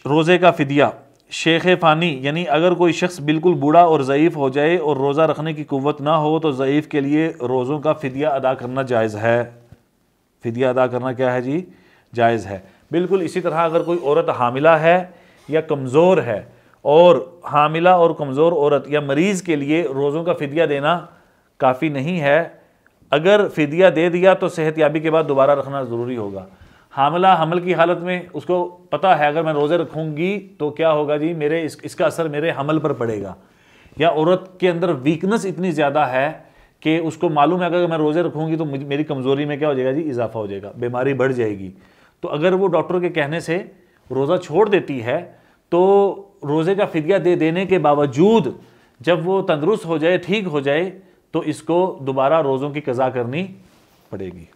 रोज़े का फ़िदिया। शेख फ़ानी यानी अगर कोई शख्स बिल्कुल बूढ़ा और ज़ईफ़ हो जाए और रोज़ा रखने की कुव्वत ना हो तो ज़ईफ़ के लिए रोज़ों का फ़िदिया अदा करना जायज़ है। फ़िदिया अदा करना क्या है जी? जायज़ है। बिल्कुल इसी तरह अगर कोई औरत हामिला है या कमज़ोर है, और हामिला और कमज़ोर औरत या मरीज़ के लिए रोज़ों का फ़िदिया देना काफ़ी नहीं है। अगर फ़िदिया दे दिया तो सेहतयाबी के बाद दोबारा रखना ज़रूरी होगा। हामिला हमल की हालत में उसको पता है अगर मैं रोज़े रखूँगी तो क्या होगा जी, मेरे इसका असर मेरे हमल पर पड़ेगा। या औरत के अंदर वीकनेस इतनी ज़्यादा है कि उसको मालूम है अगर मैं रोज़े रखूँगी तो मेरी कमज़ोरी में क्या हो जाएगा जी, इजाफा हो जाएगा, बीमारी बढ़ जाएगी। तो अगर वो डॉक्टर के कहने से रोज़ा छोड़ देती है तो रोज़े का फ़िदिया दे देने के बावजूद जब वो तंदुरुस्त हो जाए, ठीक हो जाए, तो इसको दोबारा रोज़ों की क़ज़ा करनी पड़ेगी।